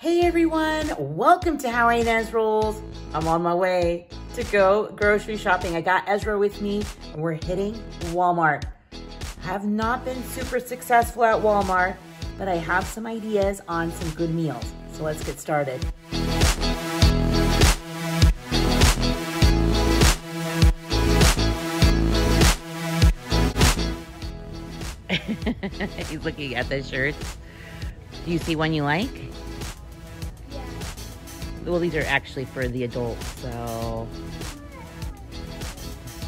Hey everyone, welcome to How Inez Rolls. I'm on my way to go grocery shopping. I got Ezra with me and we're hitting Walmart. I have not been super successful at Walmart, but I have some ideas on some good meals. So let's get started. He's looking at the shirts. Do you see one you like? Well, these are actually for the adults, so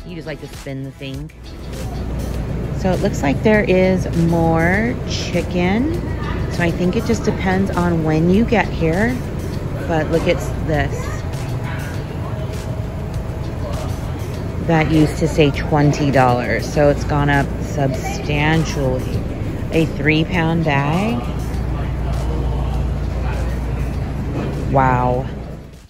you just like to spin the thing. So it looks like there is more chicken. So I think it just depends on when you get here. But look at this. That used to say $20, so it's gone up substantially. A 3-pound bag. Wow.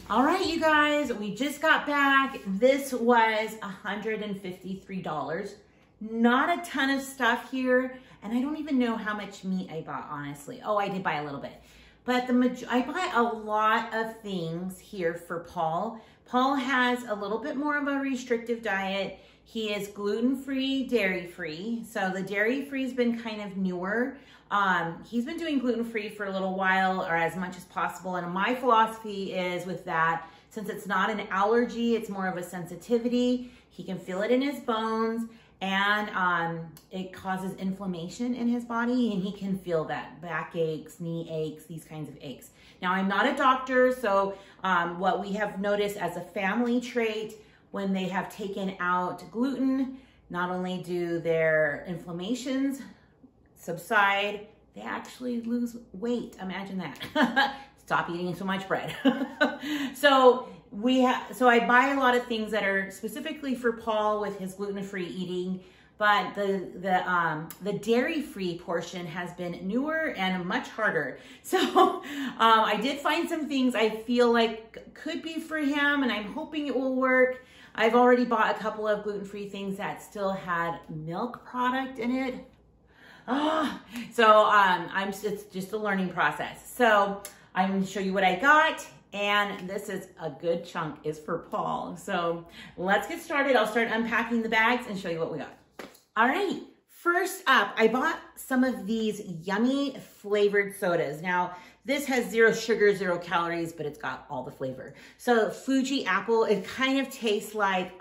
All right, you guys, we just got back. This was $153. Not a ton of stuff here, and I don't even know how much meat I bought, honestly. Oh, I did buy a little bit. But I buy a lot of things here for Paul. Paul has a little bit more of a restrictive diet. He is gluten-free, dairy-free. So the dairy-free has been kind of newer. He's been doing gluten-free for a little while, or as much as possible. And my philosophy is with that, since it's not an allergy, it's more of a sensitivity. He can feel it in his bones, and it causes inflammation in his body, and he can feel that back aches, knee aches, these kinds of aches. Now, I'm not a doctor, so what we have noticed as a family trait, when they have taken out gluten, not only do their inflammations subside, they actually lose weight. Imagine that. Stop eating so much bread. So I buy a lot of things that are specifically for Paul with his gluten-free eating, but the dairy-free portion has been newer and much harder. So I did find some things I feel like could be for him, and I'm hoping it will work. I've already bought a couple of gluten-free things that still had milk product in it. It's just a learning process. So I'm going to show you what I got, and this is a good chunk is for Paul. So let's get started. I'll start unpacking the bags and show you what we got. All right, first up, I bought some of these yummy flavored sodas. Now, this has 0 sugar, 0 calories, but it's got all the flavor. So Fuji apple, it kind of tastes like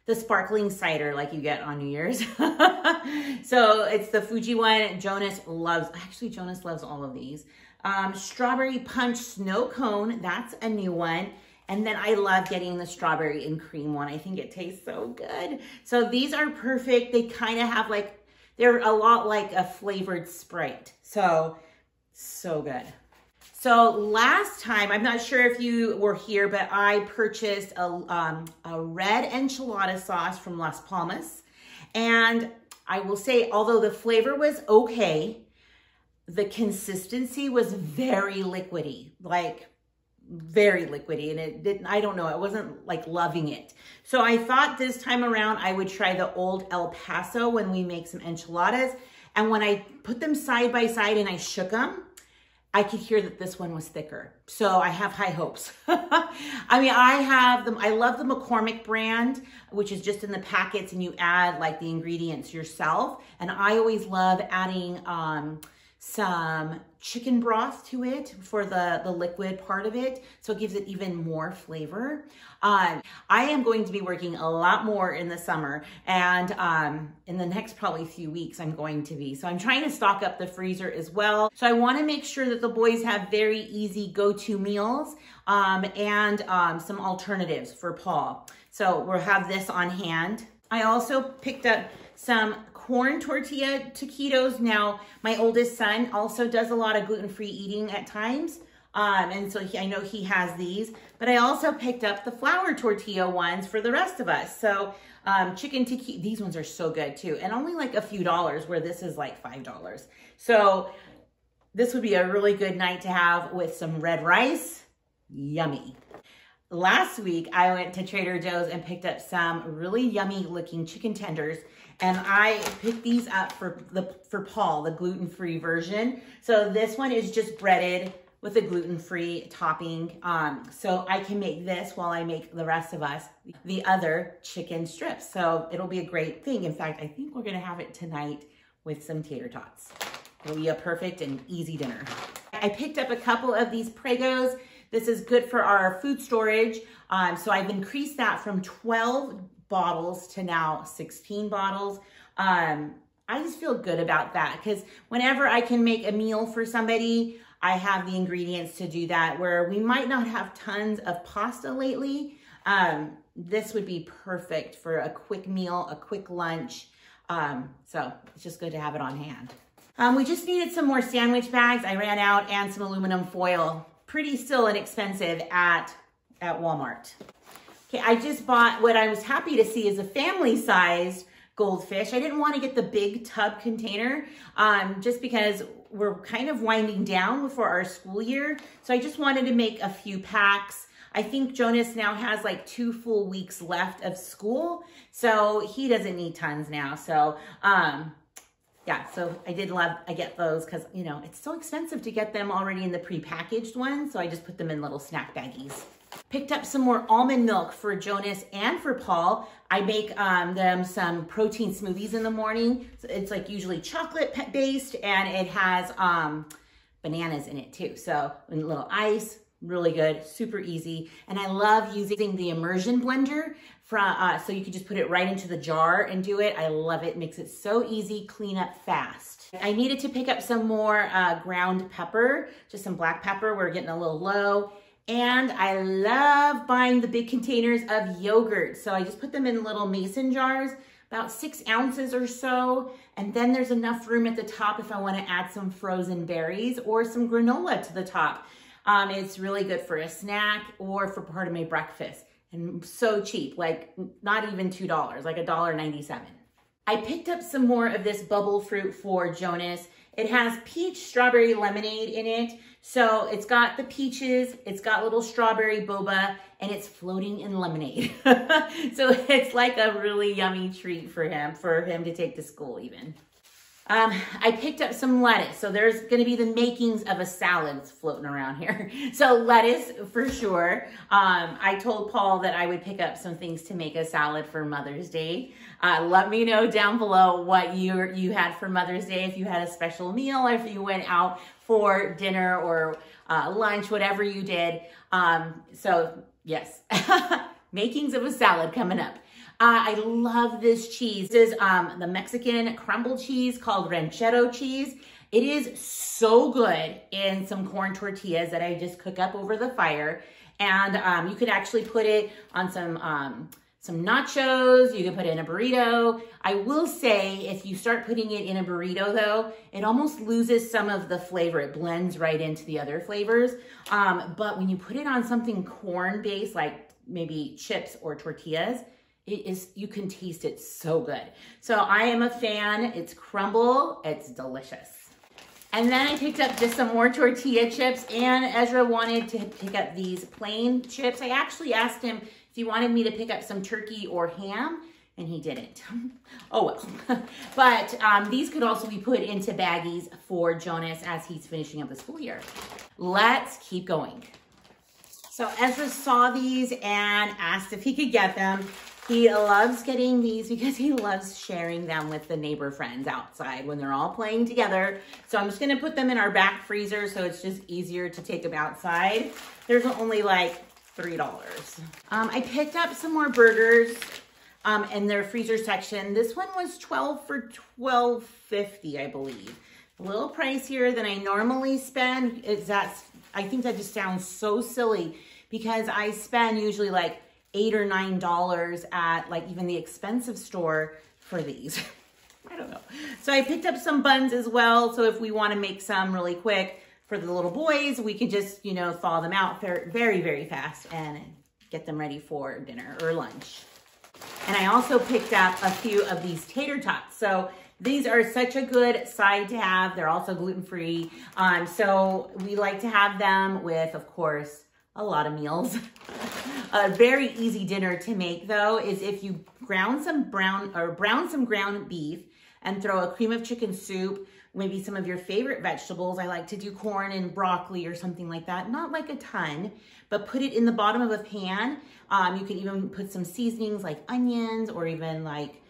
the sparkling cider like you get on New Year's. So it's the Fuji one. Jonas loves all of these. Strawberry punch snow cone, that's a new one. And then I love getting the strawberry and cream one. I think it tastes so good. So these are perfect. They kind of have they're a lot like a flavored Sprite. So good. So last time, I'm not sure if you were here, but I purchased a red enchilada sauce from Las Palmas. And I will say, although the flavor was okay, the consistency was very liquidy, very liquidy. And it didn't, I don't know, I wasn't loving it. So I thought this time around I would try the old El Paso when we make some enchiladas. And when I put them side by side and I shook them, I could hear that this one was thicker. So I have high hopes. I mean, I love the McCormick brand, which is just in the packets and you add the ingredients yourself. And I always love adding some chicken broth to it for the liquid part of it. So it gives it even more flavor. I am going to be working a lot more in the summer, and in the next probably few weeks I'm going to be. So I'm trying to stock up the freezer as well. So I want to make sure that the boys have very easy go-to meals and some alternatives for Paul. So we'll have this on hand. I also picked up some corn tortilla taquitos. Now, my oldest son also does a lot of gluten-free eating at times. And so I know he has these, but I also picked up the flour tortilla ones for the rest of us. So chicken taquito, these ones are so good too. And only a few dollars, where this is $5. So this would be a really good night to have with some red rice. Yummy. Last week, I went to Trader Joe's and picked up some really yummy looking chicken tenders, and I picked these up for Paul, the gluten-free version. So this one is just breaded with a gluten-free topping. So I can make this while I make the rest of us the other chicken strips. So it'll be a great thing. In fact, I think we're gonna have it tonight with some tater tots. It'll be a perfect and easy dinner. I picked up a couple of these Pregos. This is good for our food storage. So I've increased that from 12 bottles to now 16 bottles. I just feel good about that because whenever I can make a meal for somebody, I have the ingredients to do that. Where we might not have tons of pasta lately, this would be perfect for a quick meal, a quick lunch. So it's just good to have it on hand. We just needed some more sandwich bags. I ran out, and some aluminum foil. Pretty still inexpensive at Walmart. Okay, I just bought what I was happy to see is a family-sized goldfish. I didn't want to get the big tub container just because we're kind of winding down before our school year. So I just wanted to make a few packs. I think Jonas now has like 2 full weeks left of school, so he doesn't need tons now. So yeah, so I get those because, you know, it's so expensive to get them already in the pre-packaged ones. So I just put them in little snack baggies. Picked up some more almond milk for Jonas and for Paul. I make them some protein smoothies in the morning. So it's like usually chocolate based, and it has bananas in it too. So a little ice, really good, super easy. And I love using the immersion blender so you can just put it right into the jar and do it. I love it, makes it so easy, clean up fast. I needed to pick up some more ground pepper, just some black pepper. We're getting a little low. And I love buying the big containers of yogurt. So I just put them in little mason jars, about 6 ounces or so. And then there's enough room at the top if I want to add some frozen berries or some granola to the top. It's really good for a snack or for part of my breakfast. And so cheap, like not even $2, like $1.97. I picked up some more of this bubble fruit for Jonas. It has peach strawberry lemonade in it. So it's got the peaches, it's got little strawberry boba, and it's floating in lemonade. So it's like a really yummy treat for him to take to school even. I picked up some lettuce. So there's gonna be the makings of a salad floating around here. So lettuce for sure. I told Paul that I would pick up some things to make a salad for Mother's Day. Let me know down below what you had for Mother's Day, if you had a special meal, or if you went out for dinner or lunch, whatever you did. So yes, makings of a salad coming up. I love this cheese. This is the Mexican crumble cheese called ranchero cheese. It is so good in some corn tortillas that I just cook up over the fire. And you could actually put it on some nachos. You can put it in a burrito. I will say, if you start putting it in a burrito though, it almost loses some of the flavor. It blends right into the other flavors. But when you put it on something corn-based, like maybe chips or tortillas, you can taste it so good. So I am a fan. It's crumble, it's delicious. And then I picked up just some more tortilla chips, and Ezra wanted to pick up these plain chips. I actually asked him if he wanted me to pick up some turkey or ham, and he didn't. Oh well. But these could also be put into baggies for Jonas as he's finishing up the school year. Let's keep going. So Ezra saw these and asked if he could get them. He loves getting these because he loves sharing them with the neighbor friends outside when they're all playing together. So I'm just gonna put them in our back freezer so it's just easier to take them outside. There's only like $3. I picked up some more burgers in their freezer section. This one was 12 for $12.50, I believe. A little pricier than I normally spend. I think that just sounds so silly because I spend usually like $8 or $9 at like even the expensive store for these. I don't know. So I picked up some buns as well. So if we want to make some really quick for the little boys, we can just, you know, thaw them out very, very fast and get them ready for dinner or lunch. And I also picked up a few of these tater tots. So these are such a good side to have. They're also gluten-free. So we like to have them with, of course, a lot of meals. A very easy dinner to make though is if you brown some ground beef and throw a cream of chicken soup, maybe some of your favorite vegetables. I like to do corn and broccoli or something like that. Not like a ton, but put it in the bottom of a pan. You can even put some seasonings like onions or even like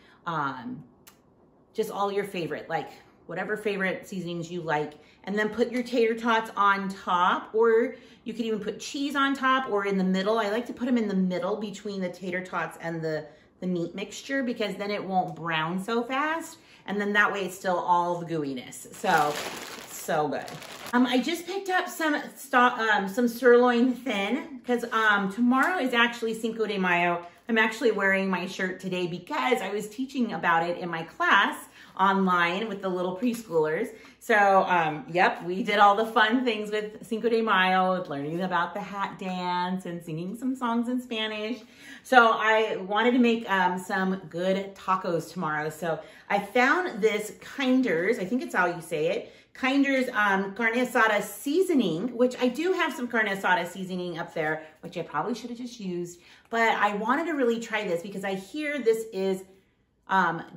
just all your favorite, like whatever favorite seasonings you like. And then put your tater tots on top, or you could even put cheese on top or in the middle. I like to put them in the middle between the tater tots and the meat mixture, because then it won't brown so fast. And then that way it's still all the gooiness. So good. I just picked up some sirloin thin, because tomorrow is actually Cinco de Mayo. I'm actually wearing my shirt today because I was teaching about it in my class online with the little preschoolers. So, yep, we did all the fun things with Cinco de Mayo, learning about the hat dance and singing some songs in Spanish. So I wanted to make some good tacos tomorrow. So I found this Kinder's, I think it's how you say it, Kinder's carne asada seasoning, which I do have some carne asada seasoning up there, which I probably should have just used. But I wanted to really try this because I hear this is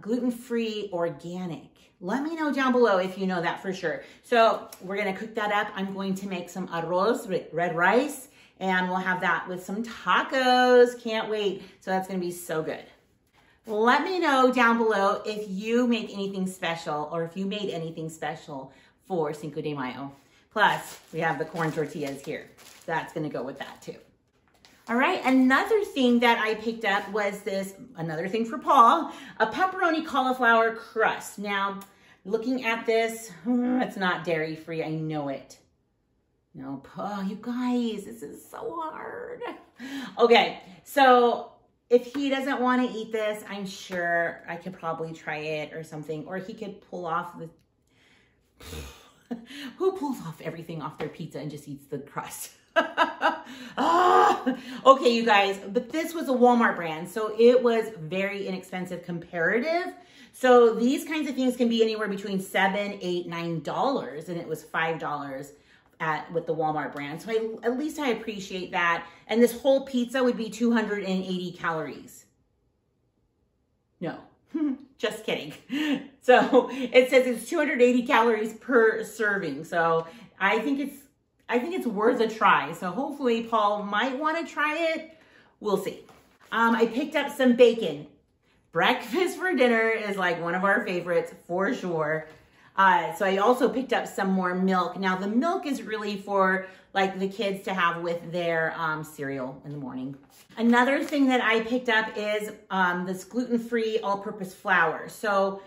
gluten-free organic. Let me know down below if you know that for sure. So we're gonna cook that up. I'm going to make some arroz, red rice, and we'll have that with some tacos. Can't wait. So that's gonna be so good. Let me know down below if you make anything special or if you made anything special for Cinco de Mayo. Plus, we have the corn tortillas here. That's gonna go with that too. All right, another thing that I picked up was this, another thing for Paul, a pepperoni cauliflower crust. Now, looking at this, it's not dairy free, I know it. No, oh, you guys, this is so hard. Okay, so if he doesn't want to eat this, I'm sure I could probably try it or something, or he could pull off the, who pulls off everything off their pizza and just eats the crust? Okay, you guys, but this was a Walmart brand, so it was very inexpensive comparative. So these kinds of things can be anywhere between $7, $8, $9, and it was $5 with the Walmart brand. So at least I appreciate that. And this whole pizza would be 280 calories. No, just kidding. So it says it's 280 calories per serving. So I think it's worth a try. So hopefully Paul might want to try it. We'll see. I picked up some bacon. Breakfast for dinner is like one of our favorites for sure. So I also picked up some more milk. Now the milk is really for like the kids to have with their cereal in the morning. Another thing that I picked up is this gluten-free all-purpose flour. So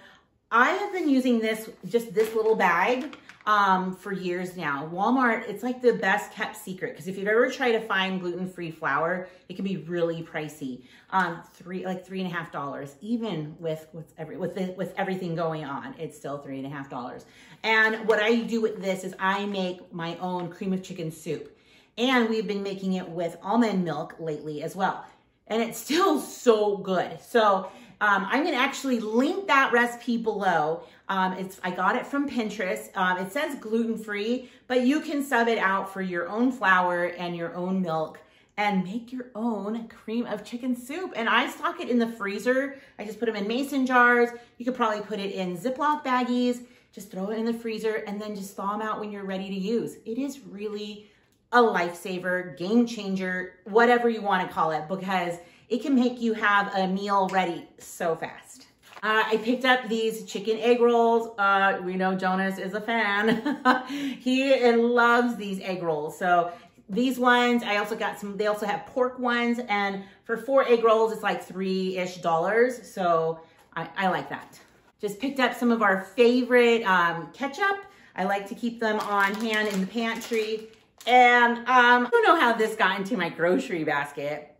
I have been using this, just this little bag for years now. Walmart, it's like the best kept secret, because if you've ever tried to find gluten-free flour, it can be really pricey. Like $3.50, even with everything going on, it's still $3.50. And what I do with this is I make my own cream of chicken soup. And we've been making it with almond milk lately as well. And it's still so good. So I'm gonna actually link that recipe below. I got it from Pinterest. It says gluten-free, but you can sub it out for your own flour and your own milk and make your own cream of chicken soup. And I stock it in the freezer. I just put them in mason jars. You could probably put it in Ziploc baggies, just throw it in the freezer and then just thaw them out when you're ready to use. It is really a lifesaver, game changer, whatever you want to call it, because it can make you have a meal ready so fast. I picked up these chicken egg rolls. We know Jonas is a fan. He loves these egg rolls. So these ones, I also got some, they also have pork ones, and for 4 egg rolls, it's like $3-ish. So I like that. Just picked up some of our favorite ketchup. I like to keep them on hand in the pantry. And I don't know how this got into my grocery basket.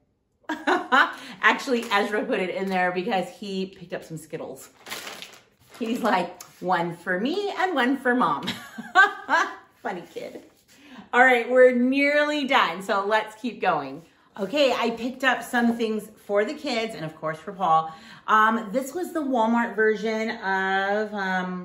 Actually, Ezra put it in there because he picked up some Skittles. He's like, one for me and one for mom. Funny kid. All right, we're nearly done, so let's keep going. Okay, I picked up some things for the kids and of course for Paul. This was the Walmart version of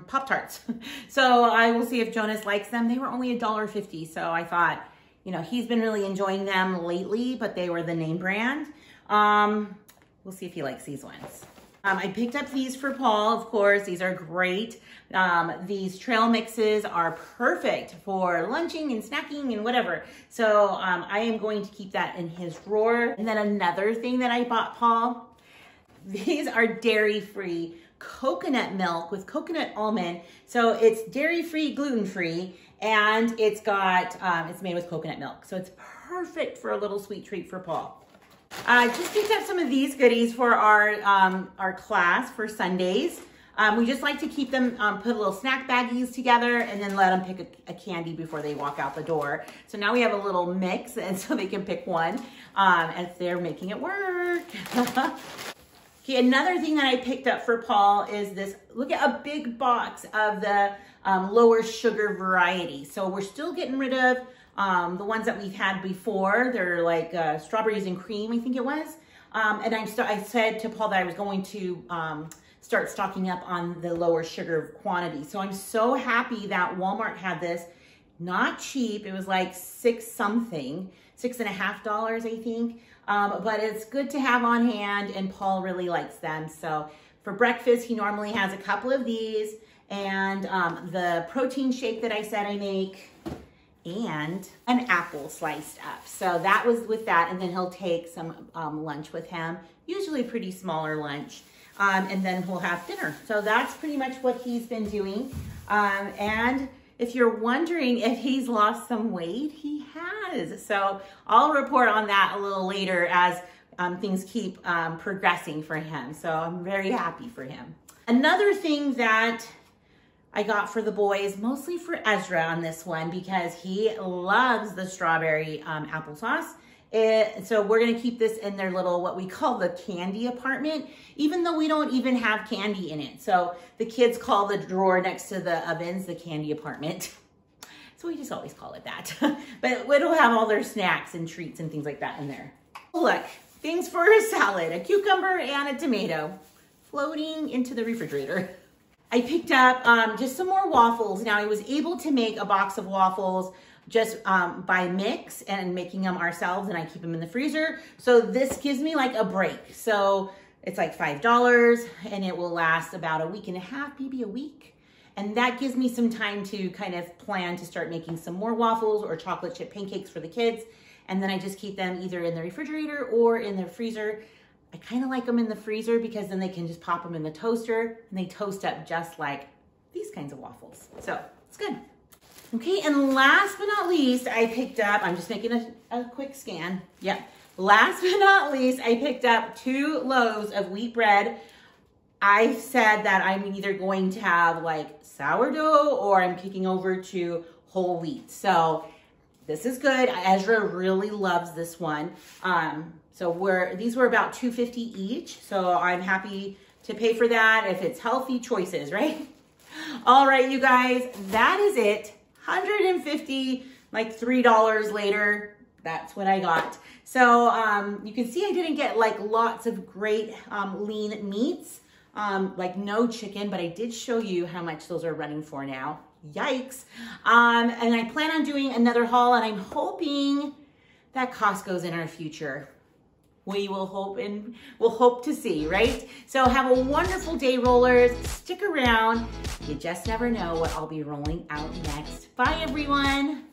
Pop-Tarts. So I will see if Jonas likes them. They were only $1.50, so I thought, you know, he's been really enjoying them lately, but they were the name brand. We'll see if he likes these ones. I picked up these for Paul, of course. These are great. These trail mixes are perfect for lunching and snacking and whatever. So I am going to keep that in his drawer. And then another thing that I bought Paul, these are dairy-free coconut milk with coconut almond. So it's dairy-free, gluten-free, and it's made with coconut milk. So it's perfect for a little sweet treat for Paul. Just picked up some of these goodies for our class for Sundays. We just like to keep them, put little snack baggies together and then let them pick a candy before they walk out the door. So now we have a little mix and so they can pick one as they're making it work. Okay, another thing that I picked up for Paul is this, look at a big box of the lower sugar variety. So we're still getting rid of the ones that we've had before. They're like strawberries and cream, I think it was. And I said to Paul that I was going to start stocking up on the lower sugar quantity. So I'm so happy that Walmart had this. Not cheap, it was like $6.50, I think. But it's good to have on hand and Paul really likes them. So for breakfast, he normally has a couple of these and the protein shake that I said I make and an apple sliced up. So that was with that. And then he'll take some lunch with him, usually pretty smaller lunch. And then we'll have dinner. So that's pretty much what he's been doing. And if you're wondering if he's lost some weight, he has. So I'll report on that a little later as things keep progressing for him. So I'm very happy for him. Another thing that I got for the boys, mostly for Ezra on this one, because he loves the strawberry applesauce. So we're gonna keep this in their little, what we call the candy apartment, even though we don't even have candy in it. So the kids call the drawer next to the ovens the candy apartment. So we just always call it that. But it'll have all their snacks and treats and things like that in there. Look, things for a salad, a cucumber and a tomato floating into the refrigerator. I picked up just some more waffles. Now I was able to make a box of waffles just by mix and making them ourselves, and I keep them in the freezer. So this gives me like a break. So it's like $5 and it will last about a week and a half, maybe a week. And that gives me some time to kind of plan to start making some more waffles or chocolate chip pancakes for the kids. And then I just keep them either in the refrigerator or in the freezer. I kind of like them in the freezer because then they can just pop them in the toaster and they toast up just like these kinds of waffles. So it's good. Okay, and last but not least, I picked up, I'm just making a quick scan. Yep. Last but not least, I picked up 2 loaves of wheat bread. I said that I'm either going to have like sourdough or I'm kicking over to whole wheat. So this is good. Ezra really loves this one. So these were about $2.50 each. So I'm happy to pay for that if it's healthy choices, right? All right, you guys, that is it. $150, like $3 later, that's what I got. So you can see I didn't get like lots of great lean meats, like no chicken, but I did show you how much those are running for now. Yikes. And I plan on doing another haul, and I'm hoping that Costco's in our future. We will hope, and we'll hope to see, right? So have a wonderful day, rollers. Stick around. You just never know what I'll be rolling out next. Bye, everyone.